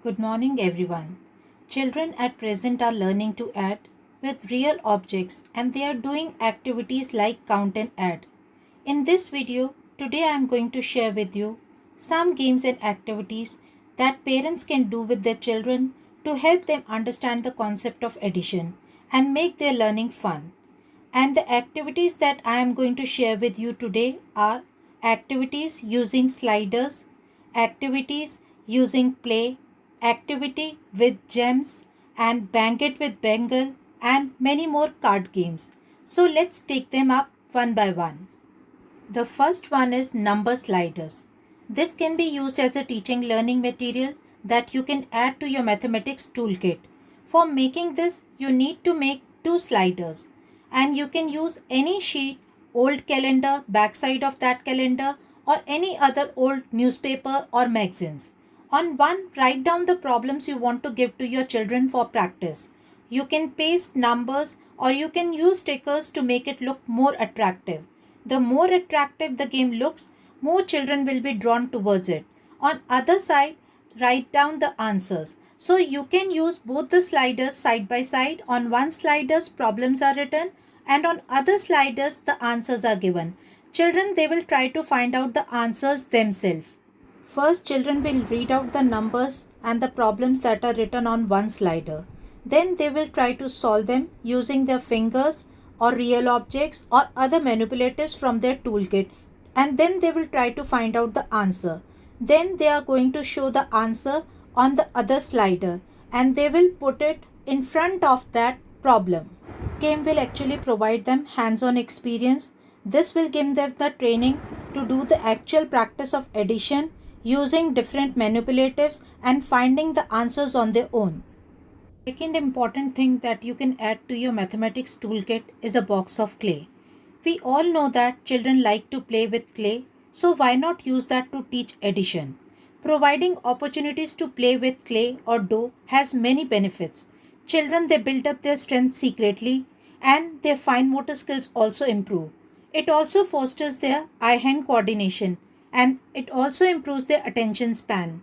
Good morning, everyone. Children at present are learning to add with real objects and they are doing activities like count and add. In this video, today I am going to share with you some games and activities that parents can do with their children to help them understand the concept of addition and make their learning fun. And the activities that I am going to share with you today are activities using sliders, activities using play, activity with gems, and bang it with Bengal, and many more card games. So let's take them up one by one. The first one is number sliders. This can be used as a teaching learning material that you can add to your mathematics toolkit. For making this, you need to make two sliders and you can use any sheet, old calendar, backside of that calendar or any other old newspaper or magazines. On one, write down the problems you want to give to your children for practice. You can paste numbers or you can use stickers to make it look more attractive. The more attractive the game looks, more children will be drawn towards it. On other side, write down the answers. So you can use both the sliders side by side. On one sliders problems are written and on other sliders the answers are given. Children, they will try to find out the answers themselves. First, children will read out the numbers and the problems that are written on one slider. Then they will try to solve them using their fingers or real objects or other manipulatives from their toolkit, and then they will try to find out the answer. Then they are going to show the answer on the other slider and they will put it in front of that problem. This game will actually provide them hands-on experience. This will give them the training to do the actual practice of addition using different manipulatives and finding the answers on their own. Second important thing that you can add to your mathematics toolkit is a box of clay. We all know that children like to play with clay, so why not use that to teach addition? Providing opportunities to play with clay or dough has many benefits. Children, they build up their strength secretly and their fine motor skills also improve. It also fosters their eye-hand coordination and it also improves their attention span.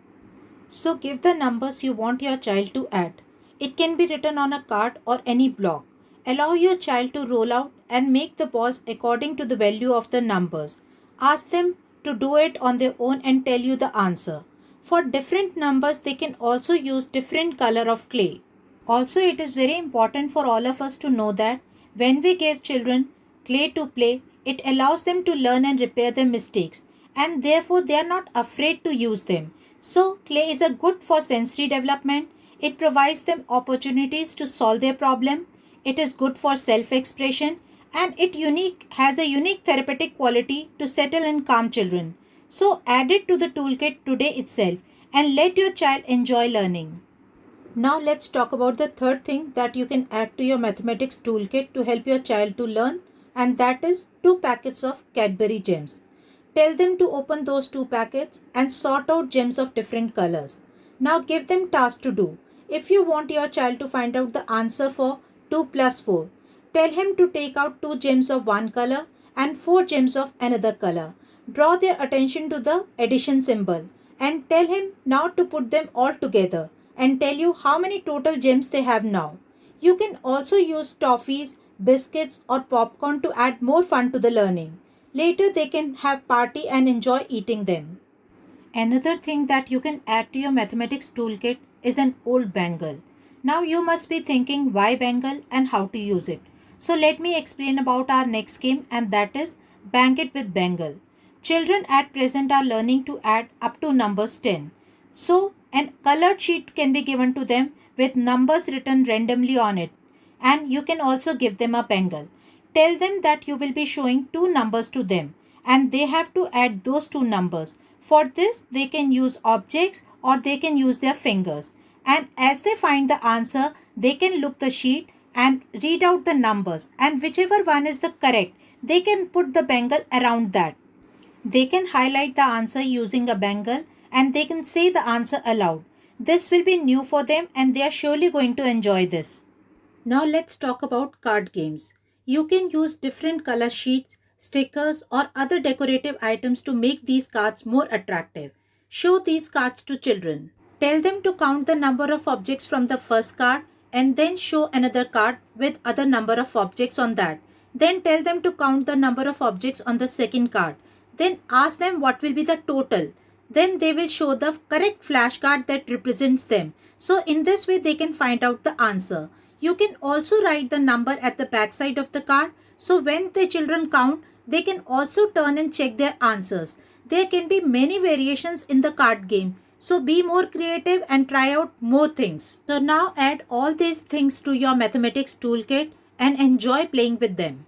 So give the numbers you want your child to add. It can be written on a card or any block. Allow your child to roll out and make the balls according to the value of the numbers. Ask them to do it on their own and tell you the answer. For different numbers, they can also use different color of clay. Also, it is very important for all of us to know that when we give children clay to play, it allows them to learn and repair their mistakes and therefore they are not afraid to use them. So, clay is a good for sensory development. It provides them opportunities to solve their problem. It is good for self-expression and it has a unique therapeutic quality to settle and calm children. So add it to the toolkit today itself and let your child enjoy learning. Now let's talk about the third thing that you can add to your mathematics toolkit to help your child to learn, and that is 2 packets of Cadbury gems. Tell them to open those 2 packets and sort out gems of different colors. Now give them tasks to do. If you want your child to find out the answer for 2 plus 4, tell him to take out 2 gems of one color and 4 gems of another color. Draw their attention to the addition symbol and tell him now to put them all together and tell you how many total gems they have now. You can also use toffees, biscuits or popcorn to add more fun to the learning. Later they can have party and enjoy eating them. Another thing that you can add to your mathematics toolkit is an old bangle. Now you must be thinking why bangle and how to use it. So let me explain about our next game, and that is Bang It with Bangle. Children at present are learning to add up to numbers 10. So an colored sheet can be given to them with numbers written randomly on it, and you can also give them a bangle. Tell them that you will be showing 2 numbers to them and they have to add those 2 numbers. For this, they can use objects or they can use their fingers. And as they find the answer, they can look the sheet and read out the numbers, and whichever one is the correct, they can put the bangle around that. They can highlight the answer using a bangle and they can say the answer aloud. This will be new for them and they are surely going to enjoy this. Now let's talk about card games. You can use different color sheets, stickers or other decorative items to make these cards more attractive. Show these cards to children. Tell them to count the number of objects from the first card and then show another card with other number of objects on that. Then tell them to count the number of objects on the second card. Then ask them what will be the total. Then they will show the correct flashcard that represents them. So in this way they can find out the answer. You can also write the number at the back side of the card. So when the children count, they can also turn and check their answers. There can be many variations in the card game. So be more creative and try out more things. So now add all these things to your mathematics toolkit and enjoy playing with them.